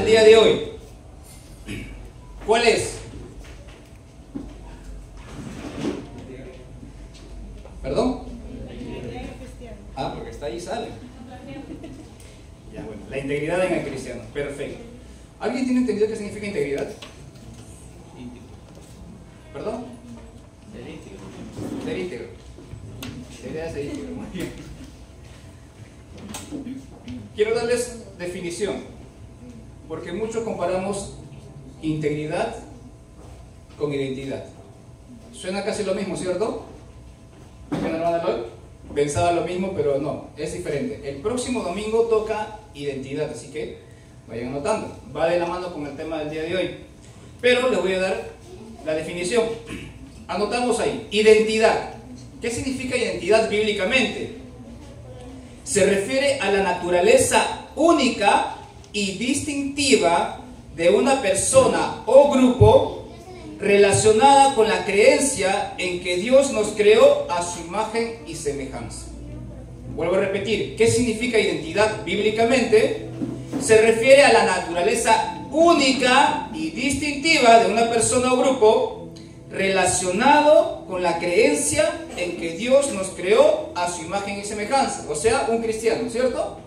del día de hoy. ¿Cuál es? ¿Perdón? Ah, porque está ahí, sale. Ya, bueno, la integridad en el cristiano. Perfecto. ¿Alguien tiene entendido qué significa integridad? ¿Perdón? Ser íntegro. Debería ser íntegro. Muy bien. Quiero darles definición, porque muchos comparamos integridad con identidad. Suena casi lo mismo, ¿cierto? Pensaba lo mismo, pero no, es diferente. El próximo domingo toca identidad, así que vayan anotando. Va de la mano con el tema del día de hoy. Pero les voy a dar la definición. Anotamos ahí. Identidad. ¿Qué significa identidad bíblicamente? Se refiere a la naturaleza única y distintiva de una persona o grupo relacionada con la creencia en que Dios nos creó a su imagen y semejanza. Vuelvo a repetir, ¿qué significa identidad bíblicamente? Se refiere a la naturaleza única y distintiva de una persona o grupo relacionado con la creencia en que Dios nos creó a su imagen y semejanza. O sea, un cristiano, ¿cierto?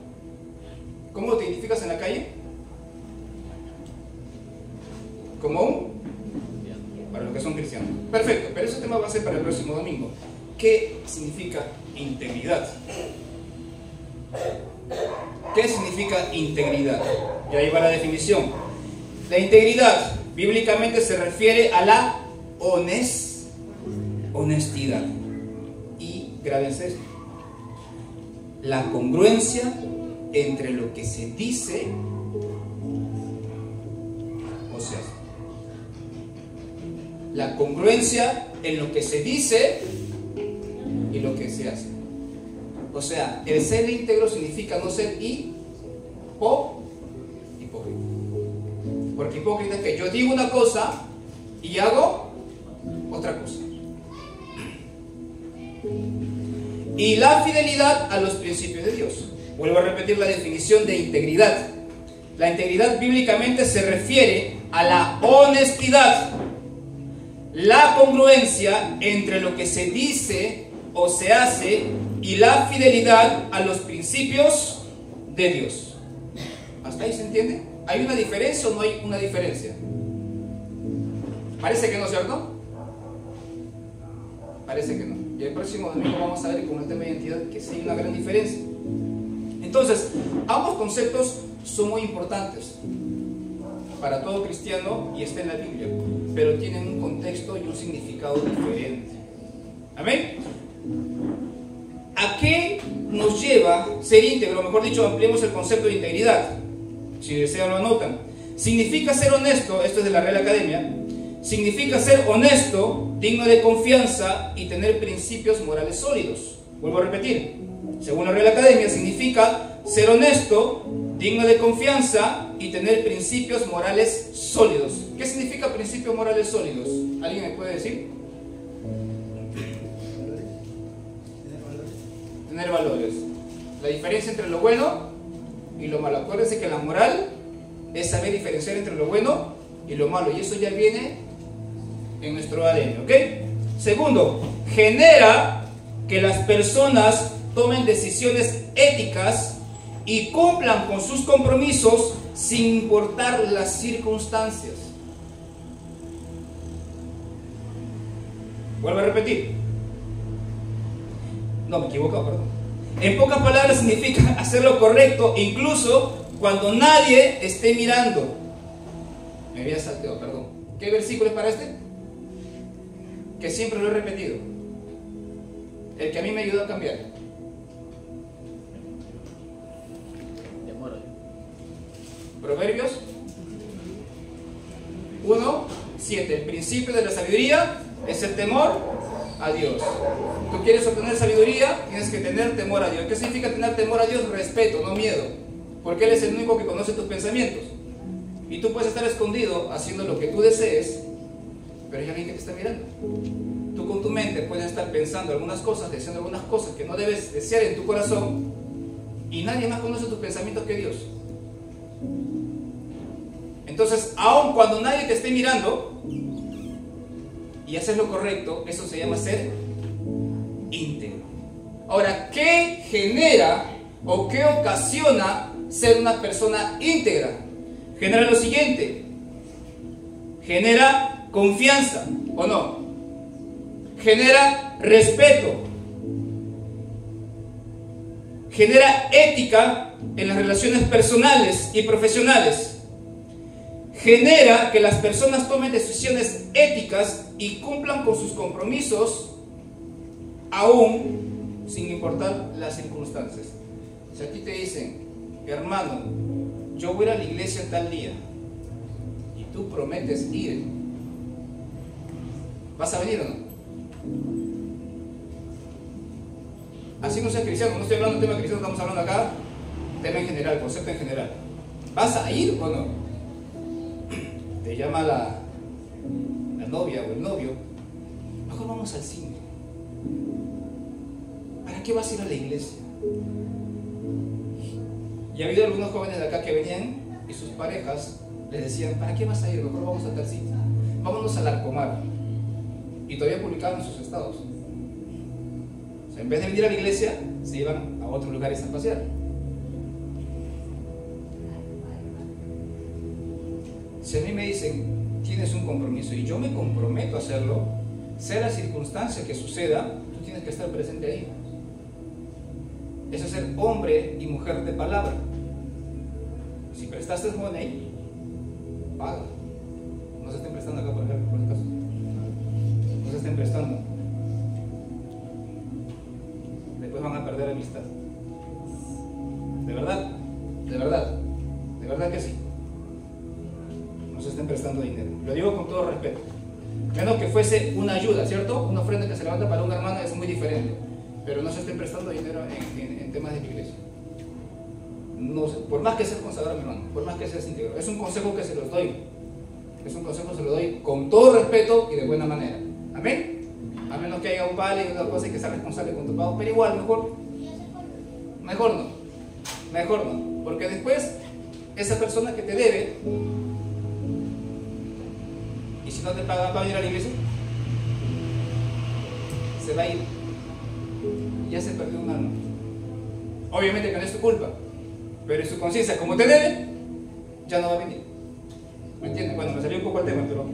¿Cómo te identificas en la calle? Como un... para los que son cristianos. Perfecto, pero ese tema va a ser para el próximo domingo. ¿Qué significa integridad? ¿Qué significa integridad? Y ahí va la definición. La integridad bíblicamente se refiere a la honestidad. Y grábense esto: la congruencia entre lo que se dice o se hace. La congruencia en lo que se dice y lo que se hace. O sea, el ser íntegro significa no ser hipócrita. Porque hipócrita es que yo digo una cosa y hago otra cosa. Y la fidelidad a los principios de Dios. Vuelvo a repetir la definición de integridad. La integridad bíblicamente se refiere a la honestidad, la congruencia entre lo que se dice o se hace y la fidelidad a los principios de Dios. ¿Hasta ahí se entiende? ¿Hay una diferencia o no hay una diferencia? Parece que no, ¿cierto? Parece que no. Y el próximo domingo vamos a ver con el tema de identidad que sí hay una gran diferencia. Entonces, ambos conceptos son muy importantes para todo cristiano y está en la Biblia, pero tienen un contexto y un significado diferente. ¿Amén? ¿A qué nos lleva ser íntegro? Mejor dicho, ampliemos el concepto de integridad. Si desean lo anotan. Significa ser honesto, esto es de la Real Academia, significa ser honesto, digno de confianza y tener principios morales sólidos. Vuelvo a repetir, según la Real Academia, significa ser honesto, digno de confianza y tener principios morales sólidos. ¿Qué significa principios morales sólidos? ¿Alguien me puede decir? Tener valores. La diferencia entre lo bueno y lo malo. Acuérdense que la moral es saber diferenciar entre lo bueno y lo malo, y eso ya viene en nuestro ADN, ¿ok? Segundo, genera que las personas tomen decisiones éticas y cumplan con sus compromisos sin importar las circunstancias. Vuelvo a repetir. No, me he equivocado, perdón. En pocas palabras significa hacer lo correcto incluso cuando nadie esté mirando. Me había salteado, perdón. ¿Qué versículo es para este? Que siempre lo he repetido. El que a mí me ayudó a cambiar. Proverbios 1:7. El principio de la sabiduría es el temor a Dios. Tú quieres obtener sabiduría, tienes que tener temor a Dios. ¿Qué significa tener temor a Dios? Respeto, no miedo. Porque Él es el único que conoce tus pensamientos. Y tú puedes estar escondido haciendo lo que tú desees, pero hay alguien que te está mirando. Tú con tu mente puedes estar pensando algunas cosas, deseando algunas cosas que no debes desear en tu corazón, y nadie más conoce tus pensamientos que Dios. Entonces, aun cuando nadie te esté mirando y haces lo correcto, eso se llama ser íntegro. Ahora, ¿qué genera o qué ocasiona ser una persona íntegra? Genera lo siguiente: genera confianza, ¿o no? Genera respeto, genera ética en las relaciones personales y profesionales, genera que las personas tomen decisiones éticas y cumplan con sus compromisos aún sin importar las circunstancias. Si a ti te dicen, hermano, yo voy a ir a la iglesia tal día, y tú prometes ir, ¿vas a venir o no? Así no seas cristiano, no estoy hablando de tema cristiano, estamos hablando acá tema en general, concepto en general. ¿Vas a ir o no? Te llama la novia o el novio, mejor vamos al cine. ¿Para qué vas a ir a la iglesia? Y ha habido algunos jóvenes de acá que venían y sus parejas les decían, ¿para qué vas a ir? Mejor vamos a tal sitio. Vámonos al Arcomar. Y todavía publicaban en sus estados. O sea, en vez de venir a la iglesia, se iban a otros lugares a pasear. Si a mí me dicen, tienes un compromiso y yo me comprometo a hacerlo, sea la circunstancia que suceda, tú tienes que estar presente ahí. Eso es ser hombre y mujer de palabra. Si prestaste money, paga. No se estén prestando acá, por ejemplo, por el caso. No se estén prestando. Después van a perder amistad. De verdad, de verdad, de verdad que sí. No se estén prestando dinero. Lo digo con todo respeto. Menos que fuese una ayuda, ¿cierto? Una ofrenda que se levanta para una hermana es muy diferente. Pero no se estén prestando dinero en temas de la iglesia. No, por más que seas consagrado, mi hermano, por más que seas íntegro, es un consejo que se los doy. Es un consejo que se lo doy con todo respeto y de buena manera. Amén. A menos que haya un vale y una cosa y que sea responsable con tu pago, pero igual, mejor no. Mejor no. Porque después, esa persona que te debe, y si no te paga, ¿va a venir a la iglesia? Se va a ir. Ya se perdió un alma. Obviamente que no es tu culpa, pero en su conciencia, como te debe, ya no va a venir. ¿Me entienden? Bueno, me salió un poco el tema, pero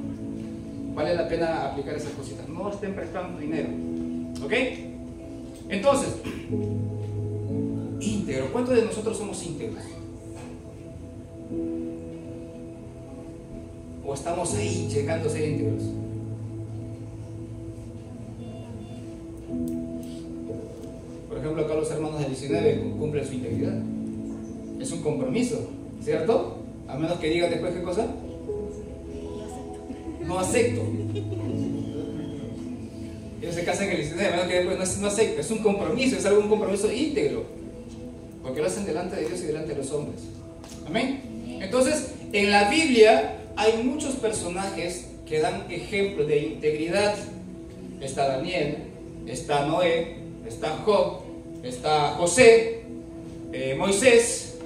vale la pena aplicar esas cositas. No estén prestando dinero. ¿Ok? Entonces, íntegro. ¿Cuántos de nosotros somos íntegros? ¿O estamos ahí llegando a ser íntegros? Por ejemplo, acá los hermanos del 19 cumplen su integridad. Es un compromiso, ¿cierto? A menos que digan después qué cosa. No acepto. Ellos se casan en el 19, a menos que después no acepto. Es un compromiso, es un compromiso íntegro. Porque lo hacen delante de Dios y delante de los hombres. Amén. Entonces, en la Biblia hay muchos personajes que dan ejemplo de integridad. Está Daniel, está Noé, está Job, está José, Moisés.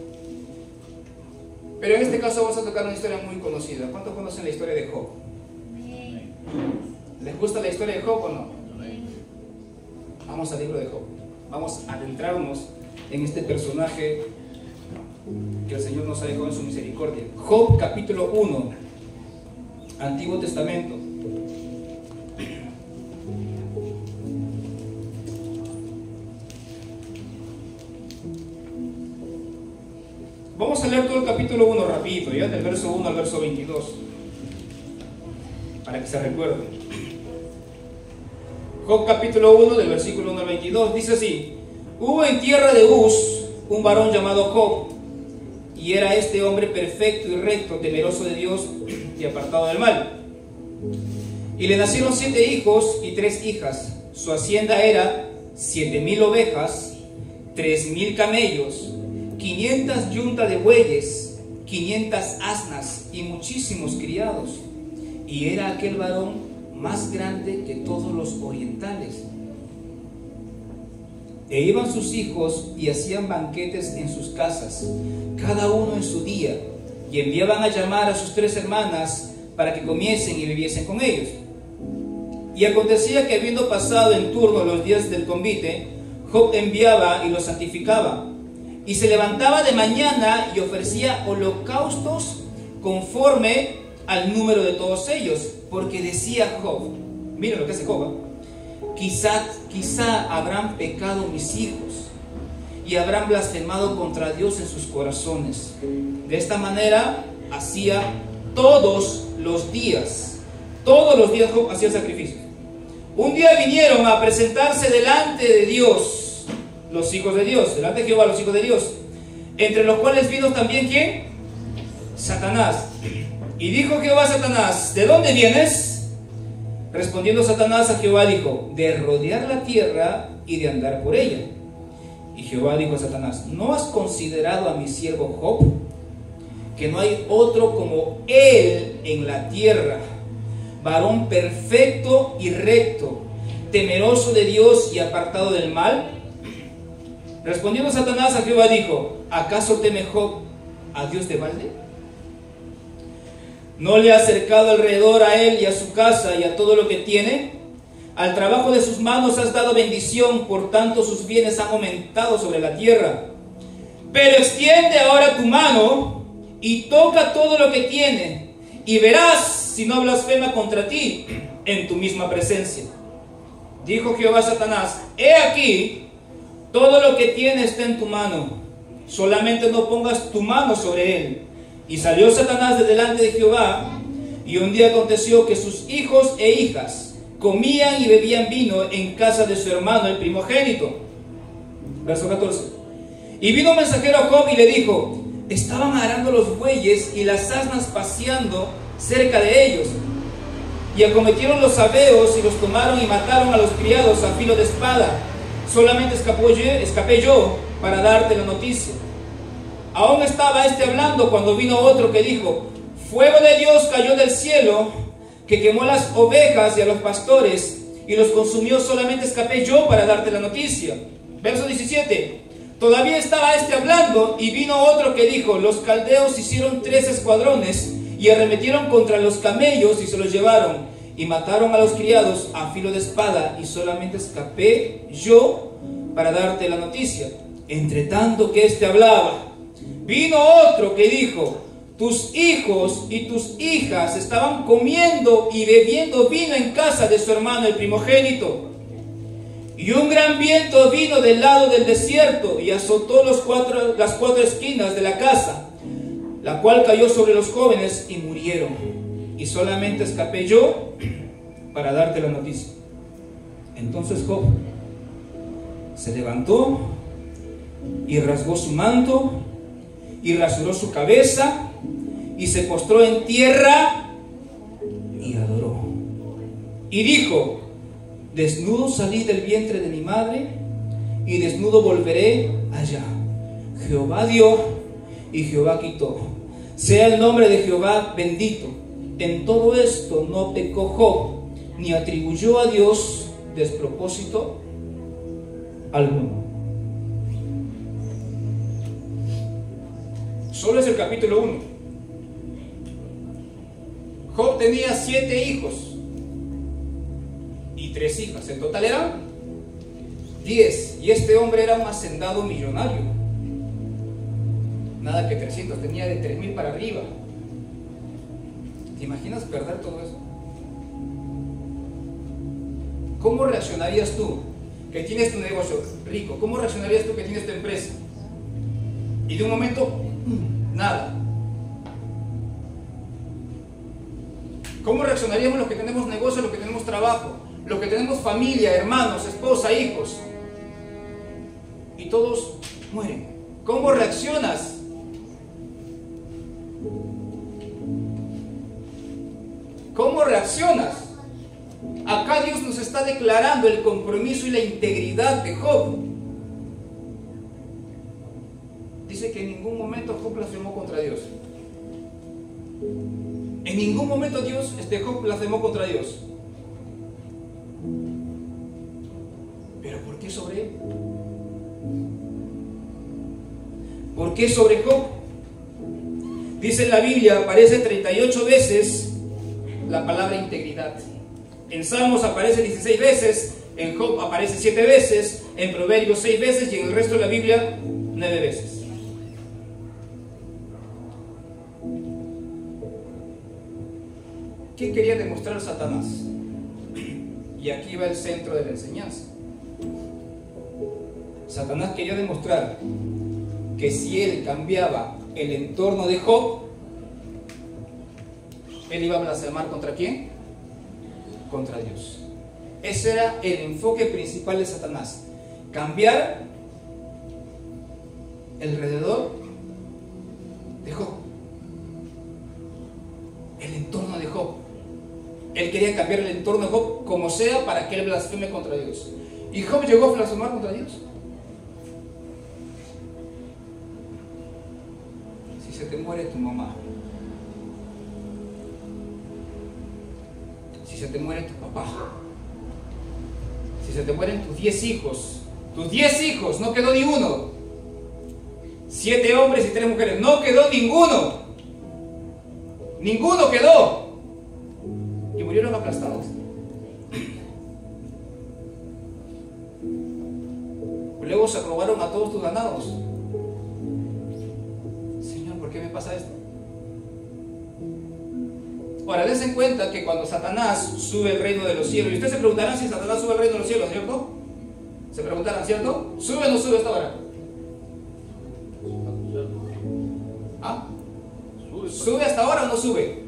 Pero en este caso vamos a tocar una historia muy conocida. ¿Cuántos conocen la historia de Job? ¿Les gusta la historia de Job o no? Vamos al libro de Job. Vamos a adentrarnos en este personaje que el Señor nos ha dejado en su misericordia. Job capítulo 1, Antiguo Testamento. Vamos a leer todo el capítulo 1 rapidito, ya del verso 1 al verso 22, para que se recuerden. Job capítulo 1 del versículo 1 al 22 dice así: hubo en tierra de Uz un varón llamado Job, y era este hombre perfecto y recto, temeroso de Dios y apartado del mal. Y le nacieron 7 hijos y 3 hijas. Su hacienda era 7,000 ovejas, 3,000 camellos, 500 yuntas de bueyes, 500 asnas y muchísimos criados. Y era aquel varón más grande que todos los orientales. E iban sus hijos y hacían banquetes en sus casas, cada uno en su día, y enviaban a llamar a sus 3 hermanas para que comiesen y bebiesen con ellos. Y acontecía que, habiendo pasado en turno los días del convite, Job enviaba y los santificaba, y se levantaba de mañana y ofrecía holocaustos conforme al número de todos ellos, porque decía Job, miren lo que hace Job, quizá habrán pecado mis hijos y habrán blasfemado contra Dios en sus corazones. De esta manera hacía todos los días Job hacía sacrificios. Un día vinieron a presentarse delante de Dios, los hijos de Dios, delante de Jehová, los hijos de Dios, entre los cuales vino también ¿quién? Satanás. Y dijo Jehová a Satanás, ¿de dónde vienes? Respondiendo Satanás a Jehová dijo, de rodear la tierra y de andar por ella. Y Jehová dijo a Satanás, ¿no has considerado a mi siervo Job? Que no hay otro como él en la tierra, varón perfecto y recto, temeroso de Dios y apartado del mal. Respondiendo Satanás a Jehová dijo, ¿acaso teme Job a Dios de balde? ¿No le ha acercado alrededor a él y a su casa y a todo lo que tiene? Al trabajo de sus manos has dado bendición, por tanto sus bienes han aumentado sobre la tierra. Pero extiende ahora tu mano y toca todo lo que tiene, y verás si no blasfema contra ti en tu misma presencia. Dijo Jehová a Satanás, he aquí, todo lo que tiene está en tu mano, solamente no pongas tu mano sobre él. Y salió Satanás de delante de Jehová, y un día aconteció que sus hijos e hijas comían y bebían vino en casa de su hermano el primogénito. Verso 14. Y vino un mensajero a Job y le dijo, estaban arando los bueyes y las asnas paseando cerca de ellos, y acometieron los sabeos y los tomaron y mataron a los criados a filo de espada. Solamente escapé yo para darte la noticia. Aún estaba hablando cuando vino otro que dijo, fuego de Dios cayó del cielo, que quemó las ovejas y a los pastores y los consumió. Solamente escapé yo para darte la noticia. Verso 17. Todavía estaba hablando y vino otro que dijo, los caldeos hicieron 3 escuadrones y arremetieron contra los camellos y se los llevaron y mataron a los criados a filo de espada, y solamente escapé yo para darte la noticia. Entre tanto que hablaba, vino otro que dijo, tus hijos y tus hijas estaban comiendo y bebiendo vino en casa de su hermano el primogénito. Y un gran viento vino del lado del desierto y azotó las 4 esquinas de la casa, la cual cayó sobre los jóvenes y murieron. Y solamente escapé yo para darte la noticia. Entonces Job se levantó y rasgó su manto y rasuró su cabeza y se postró en tierra y adoró. Y dijo, desnudo salí del vientre de mi madre y desnudo volveré allá. Jehová dio y Jehová quitó. Sea el nombre de Jehová bendito. En todo esto no pecó Job, ni atribuyó a Dios despropósito alguno. Solo es el capítulo 1. Job tenía 7 hijos y 3 hijas. En total eran 10. Y este hombre era un hacendado millonario. Nada que 300, tenía de 3,000 para arriba. ¿Te imaginas perder todo eso? ¿Cómo reaccionarías tú que tienes tu negocio rico? ¿Cómo reaccionarías tú que tienes tu empresa? Y de un momento, nada. ¿Cómo reaccionaríamos los que tenemos negocio, los que tenemos trabajo, los que tenemos familia, hermanos, esposa, hijos? Y todos mueren. ¿Cómo reaccionas? ¿Cómo reaccionas? Acá Dios nos está declarando el compromiso y la integridad de Job. Dice que en ningún momento Job blasfemó contra Dios. En ningún momento Job blasfemó contra Dios. ¿Pero por qué sobre él? ¿Por qué sobre Job? Dice en la Biblia, aparece 38 veces la palabra integridad. En Salmos aparece 16 veces, en Job aparece 7 veces, en Proverbios 6 veces y en el resto de la Biblia 9 veces. ¿Qué quería demostrar Satanás? Y aquí va el centro de la enseñanza. Satanás quería demostrar que si él cambiaba el entorno de Job, él iba a blasfemar ¿contra quién? Contra Dios. Ese era el enfoque principal de Satanás. Cambiar alrededor de Job. El entorno de Job. Él quería cambiar el entorno de Job como sea para que él blasfeme contra Dios. ¿Y Job llegó a blasfemar contra Dios? Si se te muere tu mamá, si se te muere tu papá, si se te mueren tus 10 hijos, no quedó ni uno. 7 hombres y 3 mujeres, no quedó ninguno. Ninguno quedó. Y murieron aplastados. Luego se robaron a todos tus ganados. Señor, ¿por qué me pasa esto? Ahora, des en cuenta que cuando Satanás sube al reino de los cielos, y ustedes se preguntarán si Satanás sube al reino de los cielos, ¿cierto? Se preguntarán, ¿cierto? ¿Sube o no sube hasta ahora? ¿Ah? ¿Sube hasta ahora o no sube?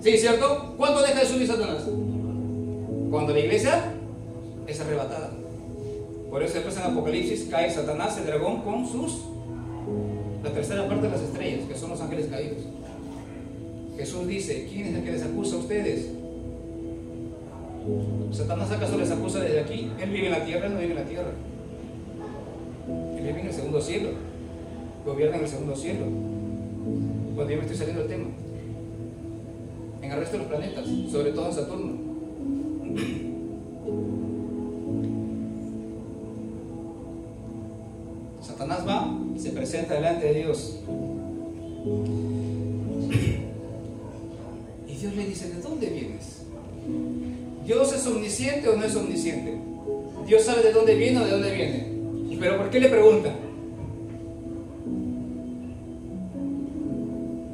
Sí, ¿cierto? ¿Cuándo deja de subir Satanás? Cuando la iglesia es arrebatada. Por eso después en Apocalipsis cae Satanás, el dragón, con la tercera parte de las estrellas, que son los ángeles caídos. Jesús dice, ¿quién es el que les acusa a ustedes? ¿Satanás acaso les acusa desde aquí? Él vive en la tierra, él no vive en la tierra. Él vive en el segundo cielo. Gobierna en el segundo cielo. Cuando yo me estoy saliendo del tema. En el resto de los planetas, sobre todo en Saturno. Satanás va, se presenta delante de Dios. Y Dios le dice, ¿de dónde vienes? ¿Dios es omnisciente o no es omnisciente? ¿Dios sabe de dónde viene o de dónde viene? ¿Pero por qué le pregunta?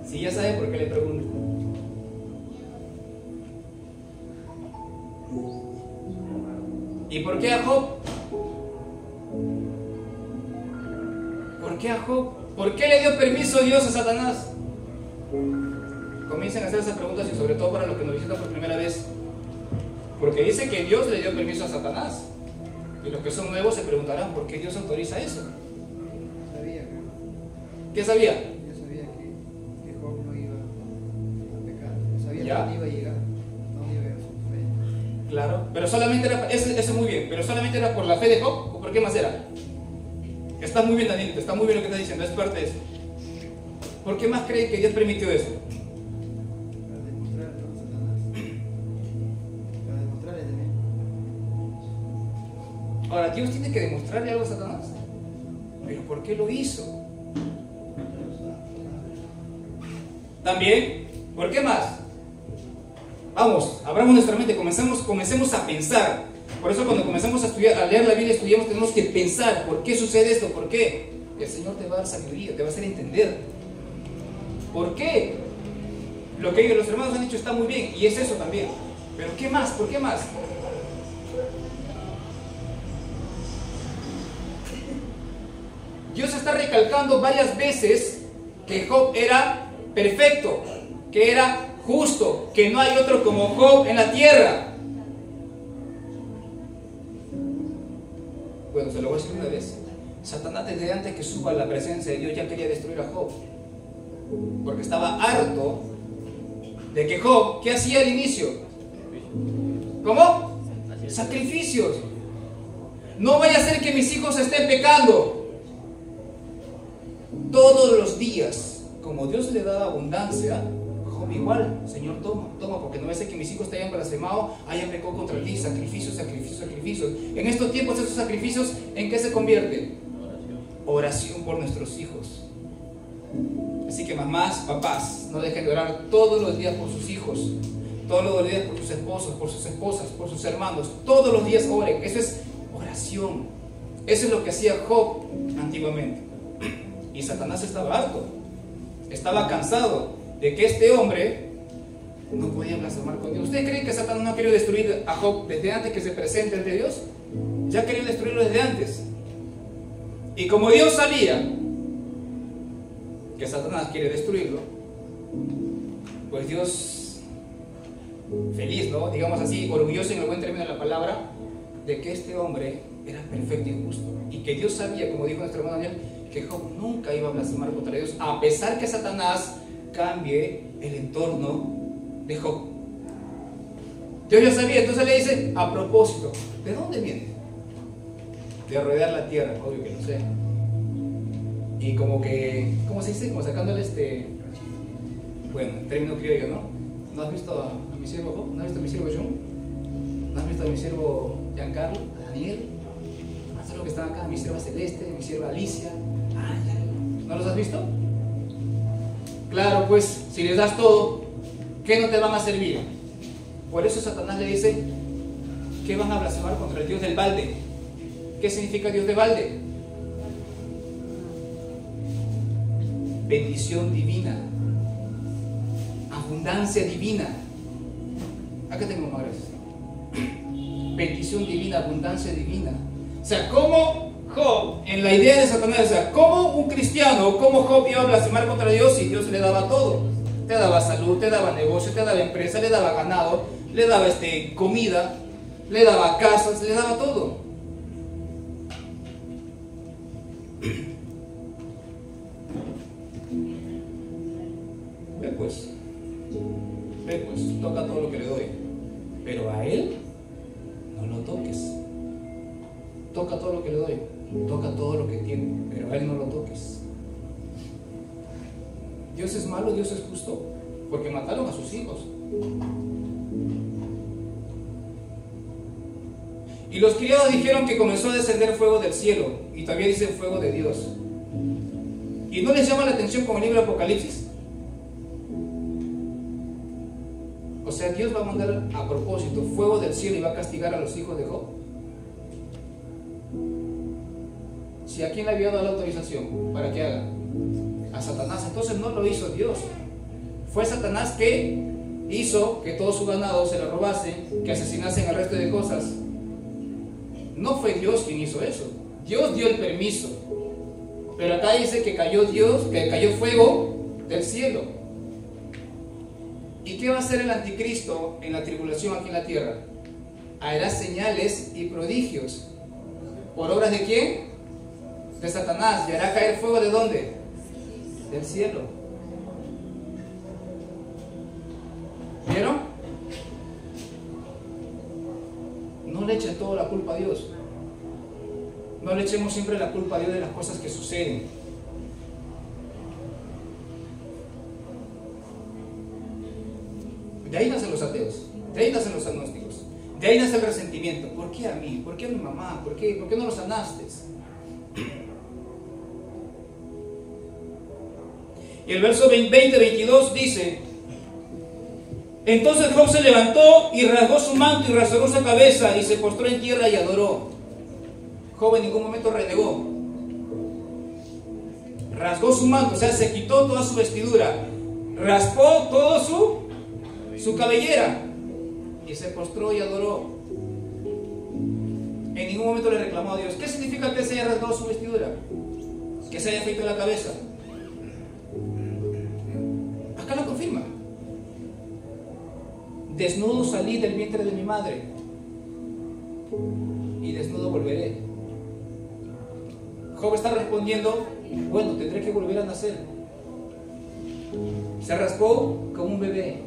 Si ya sabe por qué le pregunta. ¿Y por qué a Job? ¿Por qué a Job? ¿Por qué le dio permiso Dios a Satanás? Comiencen a hacer esas preguntas y sobre todo para los que nos visitan por primera vez. Porque dice que Dios le dio permiso a Satanás. Y los que son nuevos se preguntarán, ¿por qué Dios autoriza eso? Sabía. ¿Qué sabía? Yo sabía que Job no iba a pecar. Yo sabía ¿Ya? que no iba a llegar. No iba a llegar a su fe. Claro, pero solamente era, eso muy bien, pero solamente era por la fe de Job, ¿o por qué más era? Está muy bien, Daniel, está muy bien lo que estás diciendo, es parte de eso. ¿Por qué más creen que Dios permitió eso? Para demostrarle a Satanás. Para demostrarle también. Ahora, Dios tiene que demostrarle algo a Satanás. ¿Pero por qué lo hizo? También, ¿por qué más? Vamos, abramos nuestra mente, comencemos a pensar. Por eso cuando comenzamos a estudiar, a leer la Biblia, estudiamos, tenemos que pensar, ¿por qué sucede esto? ¿Por qué? El Señor te va a dar sabiduría, te va a hacer entender. ¿Por qué? Lo que los hermanos han dicho está muy bien, y es eso también. Pero ¿qué más? ¿Por qué más? Dios está recalcando varias veces que Job era perfecto, que era justo, que no hay otro como Job en la tierra. Bueno, se lo voy a decir una vez. Satanás desde antes que suba a la presencia de Dios ya quería destruir a Job, porque estaba harto de que Job, ¿qué hacía al inicio? ¿Cómo? Sacrificios. No vaya a ser que mis hijos estén pecando. Todos los días, como Dios le da abundancia, Job igual, Señor, toma, porque no va a ser que mis hijos te hayan blasfemado, hayan pecado contra ti, sacrificios. En estos tiempos, esos sacrificios, ¿en qué se convierten? Oración por nuestros hijos. Así que mamás, papás, no dejen de orar todos los días por sus hijos, todos los días por sus esposos, por sus esposas, por sus hermanos. Todos los días oren. Eso es oración. Eso es lo que hacía Job antiguamente. Y Satanás estaba harto, estaba cansado de que este hombre no podía blasfemar con Dios. ¿Ustedes creen que Satanás no quería destruir a Job desde antes que se presente ante Dios? Ya quería destruirlo desde antes. Y como Dios sabía que Satanás quiere destruirlo, pues Dios, feliz, ¿no? Digamos así, orgulloso en el buen término de la palabra, de que este hombre era perfecto y justo. Y que Dios sabía, como dijo nuestro hermano Daniel, que Job nunca iba a blasfemar contra Dios, a pesar que Satanás cambie el entorno de Job. Dios ya sabía, entonces le dice, a propósito, ¿de dónde viene? De rodear la tierra, obvio que lo sé. Y como que, ¿cómo se dice? Como sacándole bueno, término criollo, ¿no? ¿No has visto a mi siervo Job? ¿No has visto a mi siervo John? ¿No has visto a mi siervo Giancarlo? ¿A Daniel? ¿Hasta lo que están acá? Mi sierva Celeste, mi sierva Alicia. ¿No los has visto? Claro, pues, si les das todo, ¿qué no te van a servir? Por eso Satanás le dice que van a blasfemar contra el Dios del balde. ¿Qué significa Dios de balde? Bendición divina, abundancia divina. Acá tengo más gracias. Bendición divina, abundancia divina. O sea, ¿cómo Job, en la idea de Satanás, o sea, cómo un cristiano, cómo Job iba a blasfemar contra Dios si Dios le daba todo? Te daba salud, te daba negocio, te daba empresa, le daba ganado, le daba comida, le daba casas, le daba todo. Ve pues, toca todo lo que le doy, pero a él no lo toques. Toca todo lo que le doy, toca todo lo que tiene, pero a él no lo toques. Dios es malo, Dios es justo, porque mataron a sus hijos. Y los criados dijeron que comenzó a descender fuego del cielo, y todavía dicen fuego de Dios. ¿Y no les llama la atención con el libro de Apocalipsis? O sea, Dios va a mandar a propósito fuego del cielo y va a castigar a los hijos de Job. Si a quién le había dado la autorización para que haga, a Satanás. Entonces no lo hizo Dios. Fue Satanás que hizo que todo su ganado se lo robase, que asesinasen al resto de cosas. No fue Dios quien hizo eso. Dios dio el permiso. Pero acá dice que cayó fuego del cielo. ¿Y qué va a hacer el anticristo en la tribulación aquí en la tierra? Hará señales y prodigios. ¿Por obras de quién? De Satanás. ¿Y hará caer fuego de dónde? Del cielo. ¿Vieron? No le echen toda la culpa a Dios. No le echemos siempre la culpa a Dios de las cosas que suceden. De ahí nacen los ateos, de ahí nacen los agnósticos, de ahí nace el resentimiento. ¿Por qué a mí? ¿Por qué a mi mamá? ¿Por qué no los sanaste? Y el verso 20-22 dice: entonces Job se levantó y rasgó su manto y rasgó su cabeza y se postró en tierra y adoró. Job en ningún momento renegó. Rasgó su manto, o sea, se quitó toda su vestidura, raspó todo su cabellera y se postró y adoró. En ningún momento le reclamó a Dios. ¿Qué significa que se haya rasgado su vestidura? Que se haya afeitado la cabeza. Acá lo confirma. Desnudo salí del vientre de mi madre y desnudo volveré. Job está respondiendo: bueno, tendré que volver a nacer. Se raspó como un bebé,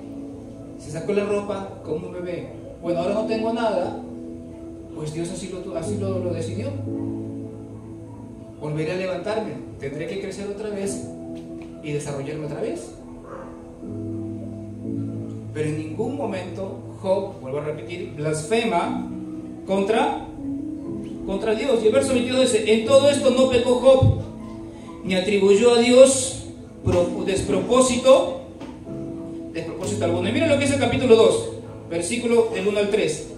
se sacó la ropa como un bebé. Bueno, ahora no tengo nada, pues Dios así lo decidió. Volveré a levantarme, tendré que crecer otra vez y desarrollarme otra vez. Pero en ningún momento Job, vuelvo a repetir, blasfema contra Dios. Y el verso 22 dice: en todo esto no pecó Job, ni atribuyó a Dios despropósito alguno. Y miren lo que es el capítulo 2, versículo del 1 al 3.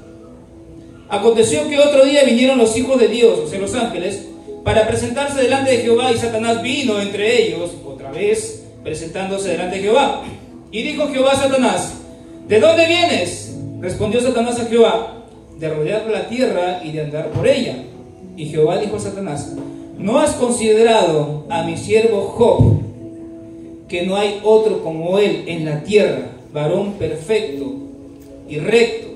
Aconteció que otro día vinieron los hijos de Dios, o sea, los ángeles, para presentarse delante de Jehová, y Satanás vino entre ellos, otra vez, presentándose delante de Jehová. Y dijo Jehová a Satanás: ¿de dónde vienes? Respondió Satanás a Jehová: de rodear la tierra y de andar por ella. Y Jehová dijo a Satanás: ¿no has considerado a mi siervo Job, que no hay otro como él en la tierra, varón perfecto y recto,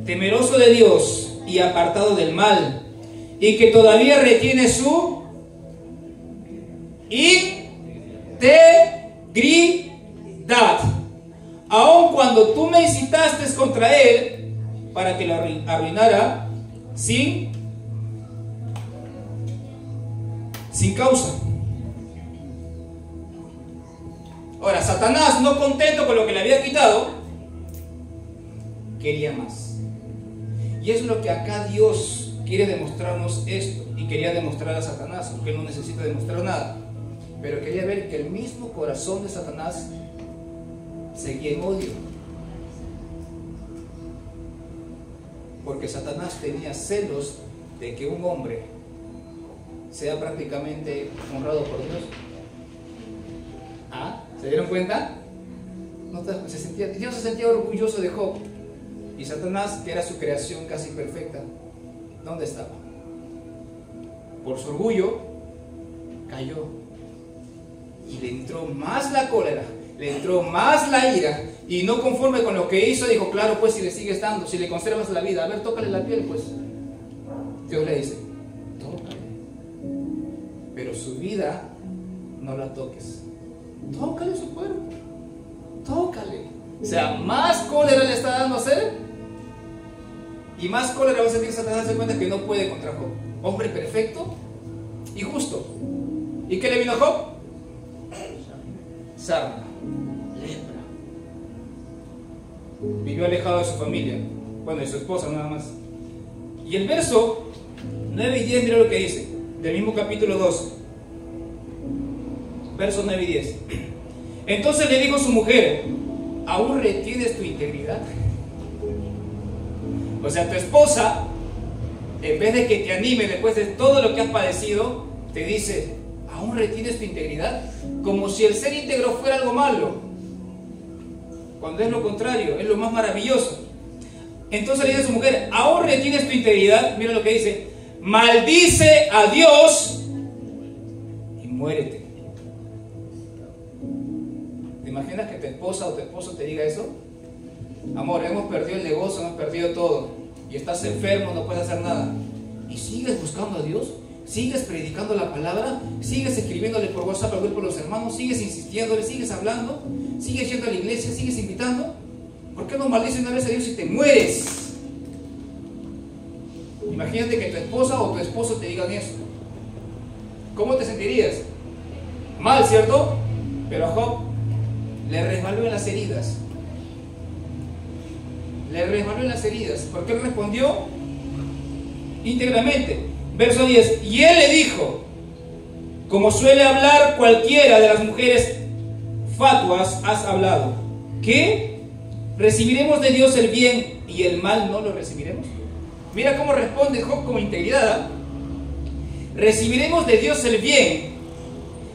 temeroso de Dios y apartado del mal, y que todavía retiene su integridad, aun cuando tú me incitaste contra él para que lo arruinara sin causa? Ahora, Satanás, no contento con lo que le había quitado, quería más. Y es lo que acá Dios quiere demostrarnos esto, y quería demostrar a Satanás, porque él no necesita demostrar nada, pero quería ver que el mismo corazón de Satanás seguía en odio, porque Satanás tenía celos de que un hombre sea prácticamente honrado por Dios. ¿Ah? ¿Se dieron cuenta? Dios se sentía orgulloso de Job, y Satanás, que era su creación casi perfecta, ¿dónde estaba? Por su orgullo cayó, y le entró más la cólera, le entró más la ira, y no conforme con lo que hizo, dijo: claro, pues si le sigues dando, si le conservas la vida, a ver, tócale la piel, pues. Dios le dice: tócale, pero su vida no la toques. Tócale su cuerpo, tócale. O sea, más cólera le está dando a hacer, y más cólera va a sentir Satanás. Se cuenta que no puede contra Job, hombre perfecto y justo. ¿Y qué le vino a Job? Sarna, lepra. Vivió alejado de su familia, bueno, de su esposa nada más. Y el verso 9 y 10, mira lo que dice, del mismo capítulo 2, versos 9 y 10. Entonces le dijo su mujer: ¿aún retienes tu integridad? O sea, tu esposa, en vez de que te anime después de todo lo que has padecido, te dice: ¿aún retienes tu integridad? Como si el ser íntegro fuera algo malo, cuando es lo contrario, es lo más maravilloso. Entonces le dice a su mujer: ¿aún retienes tu integridad? Mira lo que dice: maldice a Dios y muérete. ¿Te imaginas que tu esposa o tu esposo te diga eso? Amor, hemos perdido el negocio, hemos perdido todo, y estás enfermo, no puedes hacer nada, y sigues buscando a Dios, sigues predicando la palabra, sigues escribiéndole por WhatsApp al grupo de los hermanos, sigues insistiéndole, sigues hablando, sigues yendo a la iglesia, sigues invitando. ¿Por qué no maldices una vez a Dios y te mueres? Imagínate que tu esposa o tu esposo te digan eso. ¿Cómo te sentirías? Mal, ¿cierto? Pero a Job le resbaló en las heridas. Le resbaló en las heridas, porque él respondió íntegramente. Verso 10: y él le dijo, como suele hablar cualquiera de las mujeres fatuas, has hablado. ¿Qué? ¿Recibiremos de Dios el bien y el mal no lo recibiremos? Mira cómo responde Job con integridad. ¿Recibiremos de Dios el bien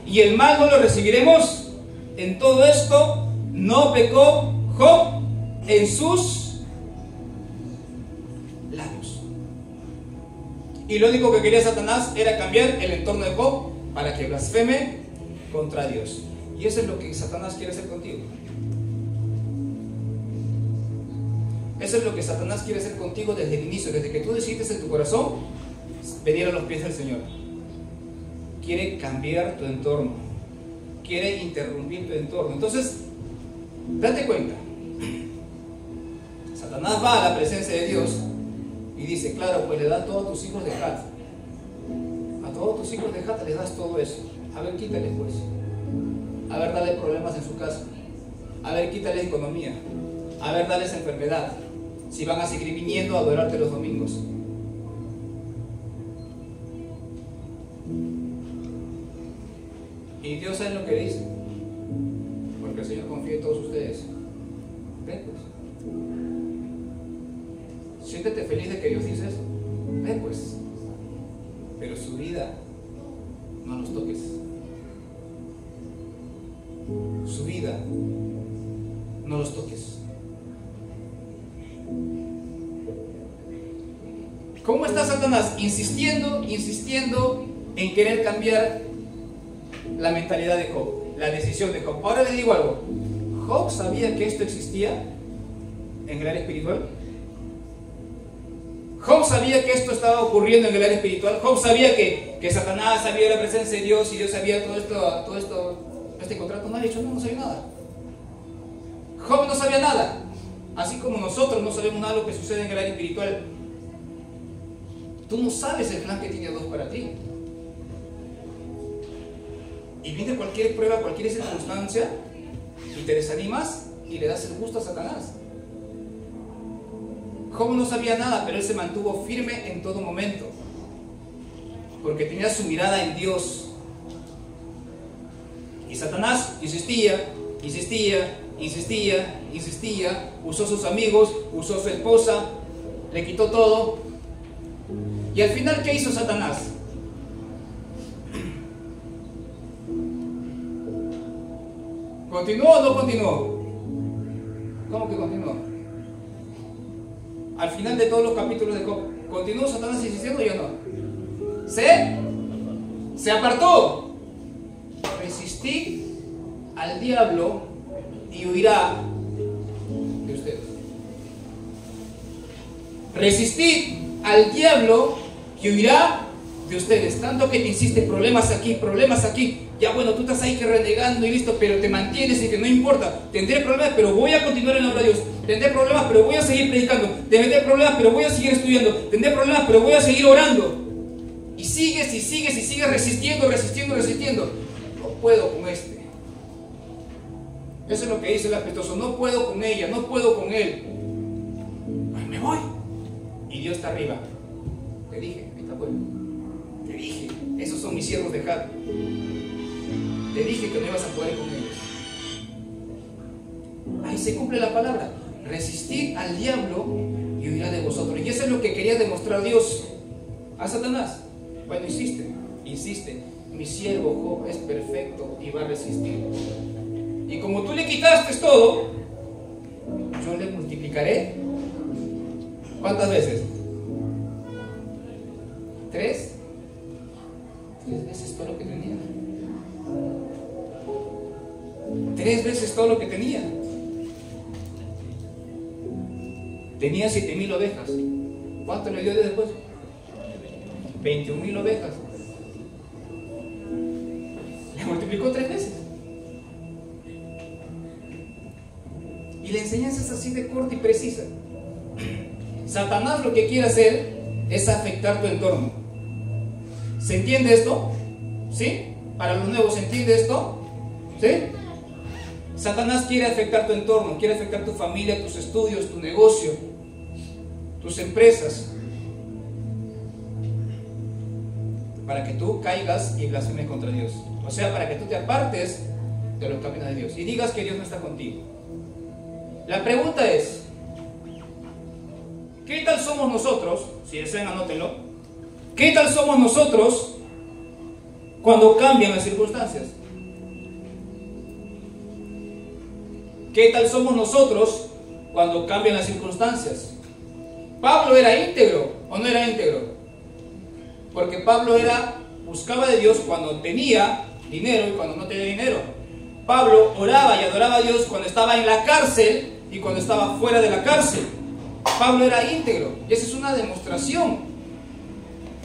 y el mal no lo recibiremos? En todo esto no pecó Job en sus labios. Y lo único que quería Satanás era cambiar el entorno de Job para que blasfeme contra Dios. Y eso es lo que Satanás quiere hacer contigo. Eso es lo que Satanás quiere hacer contigo desde el inicio, desde que tú decidiste en tu corazón venir a los pies del Señor. Quiere cambiar tu entorno, quiere interrumpir tu entorno. Entonces, date cuenta, Satanás va a la presencia de Dios y dice: claro, pues le das a todos tus hijos de Jat, a todos tus hijos de Jat les das todo eso. A ver, quítales pues, a ver, dale problemas en su casa, a ver, quítales economía, a ver, dales enfermedad, si van a seguir viniendo a adorarte los domingos. Y Dios sabe lo que dice: Siéntete feliz de que Dios dice eso. Ve pues. Pero su vida, no los toques. Su vida, no los toques. ¿Cómo está Satanás? Insistiendo en querer cambiar la mentalidad de Job, la decisión de Job. Ahora le digo algo. ¿Job sabía que esto existía en el área espiritual? ¿Job sabía que esto estaba ocurriendo en el área espiritual? ¿Job sabía que Satanás sabía la presencia de Dios y Dios sabía todo esto, este contrato? No ha dicho, no sabía nada. Job no sabía nada. Así como nosotros no sabemos nada de lo que sucede en el área espiritual. Tú no sabes el plan que tiene Dios para ti. Y viene cualquier prueba, cualquier circunstancia, y te desanimas y le das el gusto a Satanás. Job no sabía nada, pero él se mantuvo firme en todo momento, porque tenía su mirada en Dios. Y Satanás insistía, usó sus amigos, usó su esposa, le quitó todo. Y al final, ¿qué hizo Satanás? ¿Continuó o no continuó? ¿Cómo que continuó? Al final de todos los capítulos de Job, ¿continuó Satanás insistiendo o ya no? Se apartó. Resistid al diablo y huirá de ustedes. Resistid al diablo y huirá de ustedes. Tanto que te insiste, problemas aquí. Ya bueno, tú estás ahí que renegando y listo, pero te mantienes y que no importa. Tendré problemas, pero voy a continuar en la obra de Dios. Tendré problemas, pero voy a seguir predicando. Tendré problemas, pero voy a seguir estudiando. Tendré problemas, pero voy a seguir orando. Y sigues resistiendo. No puedo con este. Eso es lo que dice el apestoso. No puedo con ella, no puedo con él. Ay, me voy. Y Dios está arriba. Te dije, ahí está bueno. Te dije, esos son mis siervos de Jad. Te dije que no ibas a poder con ellos. Ahí se cumple la palabra. Resistid al diablo y huirá de vosotros. Y eso es lo que quería demostrar Dios a Satanás. Bueno, insiste. Mi siervo Job es perfecto y va a resistir. Y como tú le quitaste todo, yo le multiplicaré. ¿Cuántas veces? 3 veces todo lo que tenía. 3 veces todo lo que tenía. Tenía 7,000 ovejas. ¿Cuánto le dio después? 21,000 ovejas. Le multiplicó 3 veces. Y la enseñanza es así de corta y precisa. Satanás lo que quiere hacer es afectar tu entorno. ¿Se entiende esto? ¿Sí? Para los nuevos, ¿se entiende esto? ¿Sí? Satanás quiere afectar tu entorno, quiere afectar tu familia, tus estudios, tu negocio, tus empresas, para que tú caigas y blasfemes contra Dios. O sea, para que tú te apartes de los caminos de Dios y digas que Dios no está contigo. La pregunta es, ¿qué tal somos nosotros? Si desean, anótenlo. ¿Qué tal somos nosotros cuando cambian las circunstancias? ¿Qué tal somos nosotros cuando cambian las circunstancias? ¿Pablo era íntegro o no era íntegro? Porque Pablo buscaba de Dios cuando tenía dinero y cuando no tenía dinero. Pablo oraba y adoraba a Dios cuando estaba en la cárcel y cuando estaba fuera de la cárcel. Pablo era íntegro. Y esa es una demostración.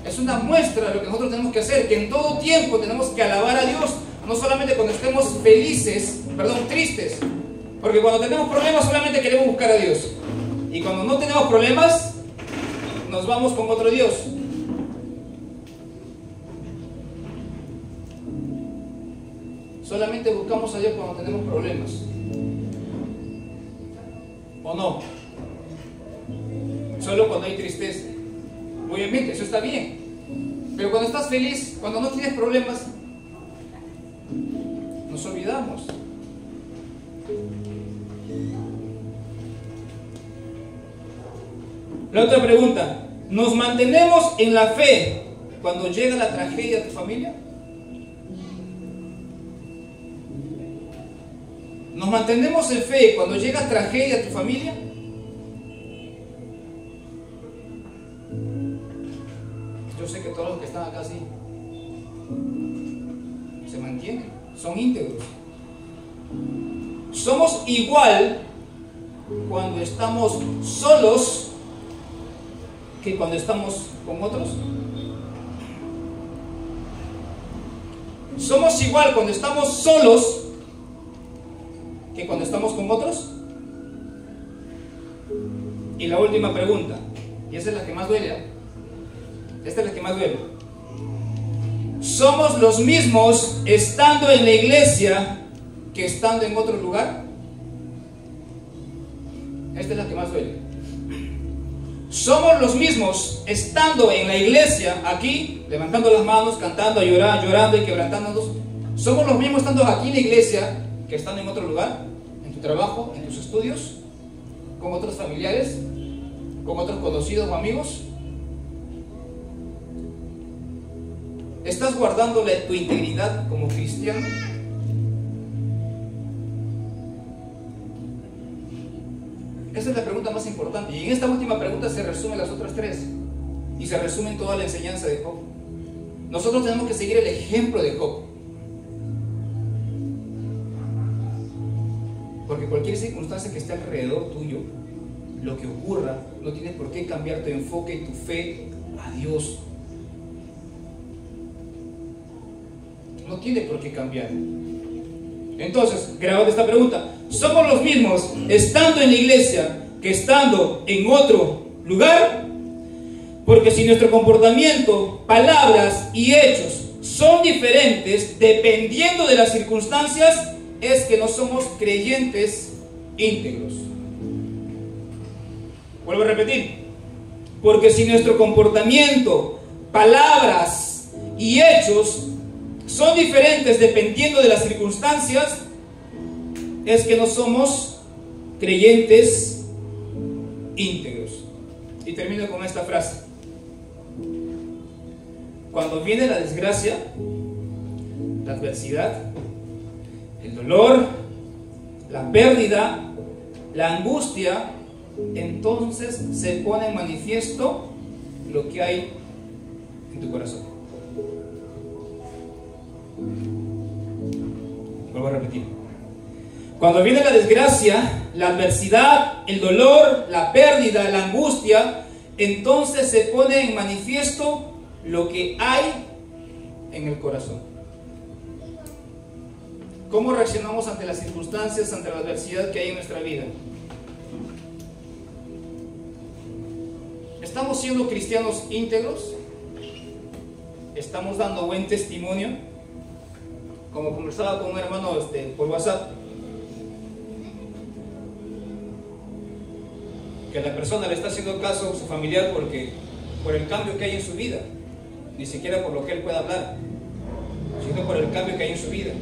Es una muestra de lo que nosotros tenemos que hacer, que en todo tiempo tenemos que alabar a Dios, no solamente cuando estemos tristes. Porque cuando tenemos problemas solamente queremos buscar a Dios. Y cuando no tenemos problemas, nos vamos con otro Dios. Solamente buscamos a Dios cuando tenemos problemas. ¿O no? Solo cuando hay tristeza. Obviamente, eso está bien. Pero cuando estás feliz, cuando no tienes problemas, nos olvidamos. La otra pregunta, ¿nos mantenemos en la fe cuando llega la tragedia a tu familia? ¿Nos mantenemos en fe cuando llega tragedia a tu familia? Yo sé que todos los que están acá sí se mantienen, son íntegros. Somos igual cuando estamos solos que cuando estamos con otros. Somos igual cuando estamos solos que cuando estamos con otros. Y la última pregunta, y esa es la que más duele, ¿eh? Esta es la que más duele. ¿Somos los mismos estando en la iglesia que estando en otro lugar? Esta es la que más duele. ¿Somos los mismos estando en la iglesia, aquí, levantando las manos, cantando, llorando y quebrantándonos? ¿Somos los mismos estando aquí en la iglesia que estando en otro lugar? ¿En tu trabajo, en tus estudios, con otros familiares, con otros conocidos o amigos? ¿Estás guardándole tu integridad como cristiano? Esa es la pregunta más importante. Y en esta última pregunta se resumen las otras tres. Y se resumen toda la enseñanza de Job. Nosotros tenemos que seguir el ejemplo de Job. Porque cualquier circunstancia que esté alrededor tuyo, lo que ocurra, no tiene por qué cambiar tu enfoque y tu fe a Dios. No tiene por qué cambiar. Entonces, grabad esta pregunta. ¿Somos los mismos estando en la iglesia que estando en otro lugar? Porque si nuestro comportamiento, palabras y hechos son diferentes dependiendo de las circunstancias, es que no somos creyentes íntegros. Vuelvo a repetir. Porque si nuestro comportamiento, palabras y hechos son diferentes dependiendo de las circunstancias, es que no somos creyentes íntegros. Y termino con esta frase. Cuando viene la desgracia, la adversidad, el dolor, la pérdida, la angustia, entonces se pone en manifiesto lo que hay en tu corazón. Vuelvo a repetir. Cuando viene la desgracia, la adversidad, el dolor, la pérdida, la angustia, entonces se pone en manifiesto lo que hay en el corazón. ¿Cómo reaccionamos ante las circunstancias, ante la adversidad que hay en nuestra vida? ¿Estamos siendo cristianos íntegros? ¿Estamos dando buen testimonio? Como conversaba con un hermano por WhatsApp, que la persona le está haciendo caso a su familiar por el cambio que hay en su vida, ni siquiera por lo que él pueda hablar, sino por el cambio que hay en su vida.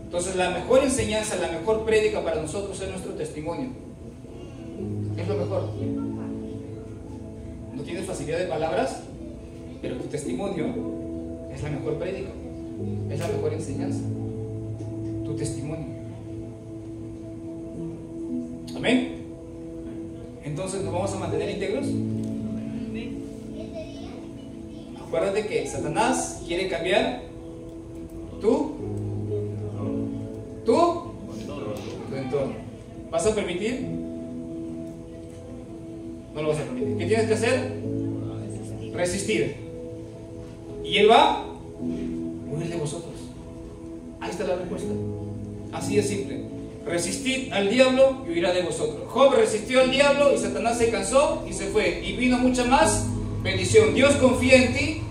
Entonces la mejor enseñanza, la mejor prédica para nosotros es nuestro testimonio. Es lo mejor. No tienes facilidad de palabras, pero tu testimonio es la mejor prédica, es la mejor enseñanza. Tu testimonio. Amén. Entonces, ¿nos vamos a mantener íntegros? Acuérdate que Satanás quiere cambiar tu entorno. ¿Vas a permitir? No lo vas a permitir. ¿Qué tienes que hacer? Resistir. Y él va a huir de vosotros. Ahí está la respuesta. Así de simple. Resistid al diablo y huirá de vosotros. Job resistió al diablo y Satanás se cansó y se fue. Y vino mucha más bendición. Dios confía en ti,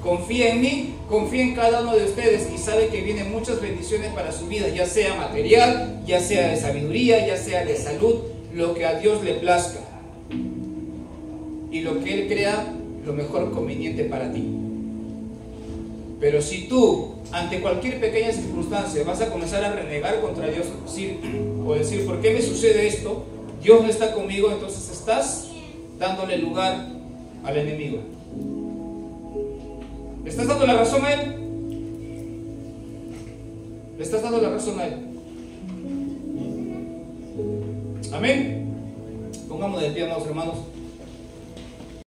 confía en mí, confía en cada uno de ustedes y sabe que vienen muchas bendiciones para su vida, ya sea material, ya sea de sabiduría, ya sea de salud, lo que a Dios le plazca y lo que Él crea lo mejor conveniente para ti. Pero si tú, ante cualquier pequeña circunstancia, vas a comenzar a renegar contra Dios o decir, ¿por qué me sucede esto? Dios no está conmigo, entonces estás dándole lugar al enemigo. ¿Le estás dando la razón a él? ¿Le estás dando la razón a él? Amén. Pongamos de pie, amados hermanos.